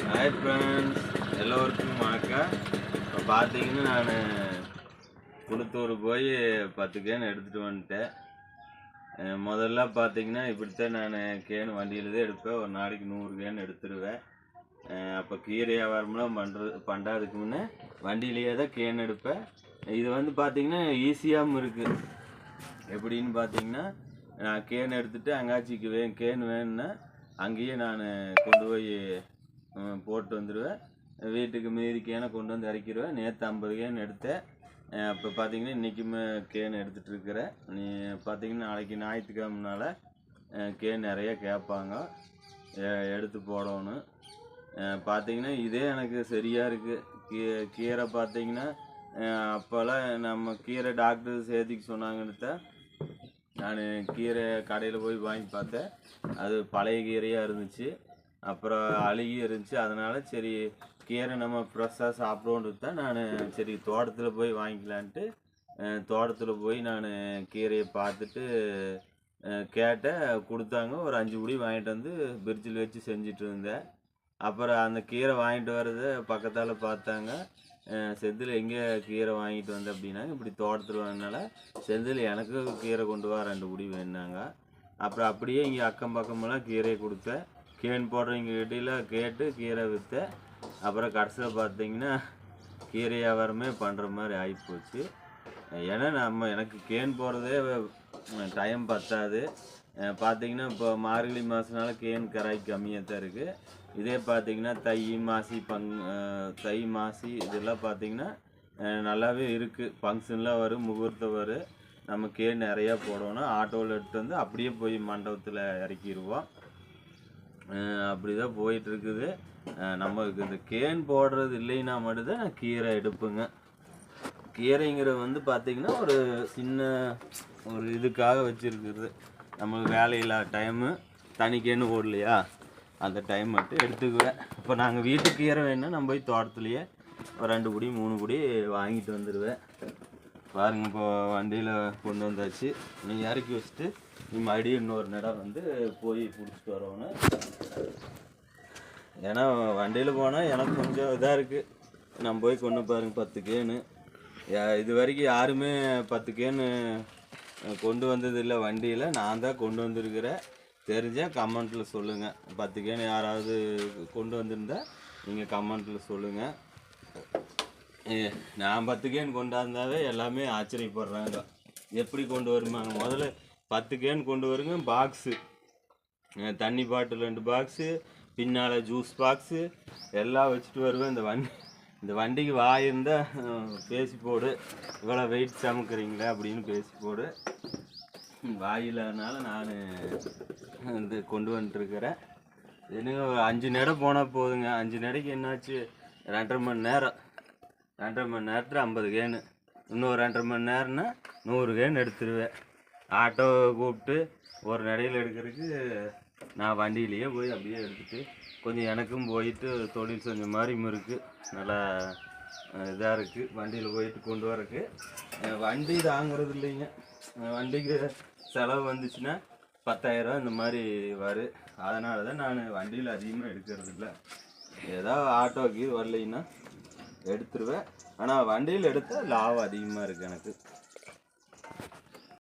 Hi friends, எல்லோருக்கும் வணக்கம். இப்போ பார்த்தீங்கன்னா நான் குளத்தூர் போய் 10 கேன் எடுத்துகிட்டு வந்துட்டேன். முதல்ல பார்த்தீங்கன்னா இப்படித்தான் நான் கேன் வண்டியில் தான் எடுப்பேன். ஒரு நாளைக்கு 100 கேன் எடுத்துடுவேன். அப்போ கீரை வியாபாரம்லாம் பண்ணுறதுக்கு முன்னே வண்டியிலேயே தான் கேன் எடுப்பேன். இது வந்து பார்த்தீங்கன்னா ஈஸியாகவும் இருக்குது. எப்படின்னு பார்த்தீங்கன்னா, நான் கேன் எடுத்துகிட்டு அங்காச்சிக்கு கேன் வேணும்னா அங்கேயே நான் கொண்டு போய் போட்டு வந்துடுவேன். வீட்டுக்கு மீதி கேனை கொண்டு வந்து இறக்கிடுவேன். நேற்று 50 கேன் எடுத்தேன். அப்போ பார்த்தீங்கன்னா இன்றைக்குமே கேன் எடுத்துகிட்டு இருக்கிறேன். நீ பார்த்தீங்கன்னா நாளைக்கு ஞாயிற்றுக்கிழமைனால கேன் நிறைய கேட்பாங்க, எடுத்து போடணும். பார்த்தீங்கன்னா இதே எனக்கு சரியாக இருக்குது. கீரை பார்த்தீங்கன்னா அப்போல்லாம் நம்ம கீரை டாக்டர் சேர்த்திக்கு சொன்னாங்கன்னு தான் நான் கீரை கடையில் போய் வாங்கி பார்த்தேன். அது பழைய கீரையாக இருந்துச்சு, அப்புறம் அழுகி இருந்துச்சு. அதனால் சரி கீரை நம்ம ஃப்ரெஷ்ஷாக சாப்பிடுவோன்றது தான் நான் சரி தோட்டத்தில் போய் வாங்கிக்கலான்ட்டு தோட்டத்தில் போய் நான் கீரையை பார்த்துட்டு கேட்டேன். கொடுத்தாங்க. ஒரு 5 குடி வாங்கிட்டு வந்து பிரிட்ஜில் வச்சு செஞ்சுட்டு இருந்தேன். அப்புறம் அந்த கீரை வாங்கிட்டு வர்றதை பக்கத்தால் பார்த்தாங்க. செந்தில் எங்கே கீரை வாங்கிட்டு வந்தேன் அப்படின்னாங்க. இப்படி தோட்டத்தில் வாங்கினால செந்தில் எனக்கு கீரை கொண்டு வா 2 குடி வேணுனாங்க. அப்புறம் அப்படியே இங்கே அக்கம் பக்கமெல்லாம் கீரையை கொடுத்தேன். கேன் போடுறவங்க கிட்டையில் கேட்டு கீரை விற்றேன். அப்புறம் கடைசியில் பார்த்தீங்கன்னா கீரை வியாபாரமே பண்ணுற மாதிரி ஆகிப்போச்சு. ஏன்னா எனக்கு கேன் போடுறதே டைம் பத்தாது. பார்த்தீங்கன்னா இப்போ மார்கழி மாதனால கேன் கராய் கம்மியாக தான் இருக்குது. இதே பார்த்தீங்கன்னா தை மாசி இதெல்லாம் பார்த்தீங்கன்னா நல்லாவே இருக்குது. ஃபங்க்ஷன்லாம் வரும், முகூர்த்தம் வரும். நம்ம கேன் நிறையா போடணும். ஆட்டோவில் எடுத்து வந்து அப்படியே போய் மண்டபத்தில் இறக்கிடுவோம். அப்படி தான் போயிட்டுருக்குது. நமக்கு இந்த கேன் போடுறது இல்லைன்னா மட்டும்தான் நான் கீரை எடுப்புங்க. கீரைங்கிறது வந்து பார்த்திங்கன்னா ஒரு சின்ன ஒரு இதுக்காக வச்சுருக்குறது. நம்மளுக்கு வேலையில்லா டைமு தனி கேன்னு ஓடலையா, அந்த டைம் மட்டும் எடுத்துக்குவேன். இப்போ நாங்கள் வீட்டுக்கு கீரை வேணுன்னா நம்ம போய் தோட்டத்துலேயே ஒரு 2 குடி 3 குடி வாங்கிட்டு வந்துடுவேன். பாருங்கள், இப்போ வண்டியில் கொண்டு வந்தாச்சு. நீ இறக்கி வச்சுட்டு நீ மறுபடியும் இன்னொரு இடம் வந்து போய் பிடிச்சிட்டு வரணும். ஏன்னா வண்டியில் போனால் எனக்கு கொஞ்சம் இதாக இருக்குது. நம்ம போய் கொண்டு பாருங்கள் 10 கேனு. இது வரைக்கும் யாருமே 10 கேனு கொண்டு வந்ததில்லை வண்டியில். நான் தான் கொண்டு வந்திருக்கிறேன். தெரிஞ்சால் கமெண்ட்டில் சொல்லுங்கள். 10 கேனு யாராவது கொண்டு வந்திருந்தால் நீங்கள் கமெண்ட்டில் சொல்லுங்கள். நான் 10 கேன் கொண்டாந்தாவே எல்லாமே ஆச்சரியப்படுறாங்க. எப்படி கொண்டு வருமாங்க? முதல்ல 10 கேன் கொண்டு வருங்க. பாக்ஸு, தண்ணி பாட்டில் 2 பாக்ஸு, பின்னால் ஜூஸ் பாக்ஸு எல்லாம் வச்சுட்டு வருவேன். இந்த வண்டிக்கு வாய் இருந்தால் பேசி போடு, இவ்வளோ வெயிட் சமைக்கிறீங்களே அப்படின்னு பேசி போடு. வாயிலனால நான் இந்த கொண்டு வந்துட்டுருக்கிறேன். இன்னும் ஒரு 5 நடை போனால் போதுங்க. 5 நடைக்கு என்னாச்சு? 2.5 மணி நேரம். 2.5 மணி நேரத்தில் 50 கேனு. இன்னொரு 2.5 மணி நேரம்னா 100 கேன் எடுத்துருவேன். ஆட்டோ கூப்பிட்டு ஒரு நடையில் எடுக்கிறதுக்கு நான் வண்டியிலேயே போய் அப்படியே எடுத்துகிட்டு கொஞ்சம் எனக்கும் போயிட்டு தொழில் செஞ்ச மாதிரியும் இருக்குது. நல்லா இதாக இருக்குது வண்டியில் போயிட்டு கொண்டு வரக்கு. வண்டி தாங்கிறது இல்லைங்க. வண்டிக்கு செலவு வந்துச்சுன்னா 10,000 இந்த மாதிரி வரும். அதனால தான் நான் வண்டியில் அதிகமாக எடுக்கிறது இல்லை. ஏதாவது ஆட்டோக்கு வரலைன்னா எடுத்துருவேன். ஆனால் வண்டியில் எடுத்தால் லாபம் அதிகமாக இருக்குது எனக்கு.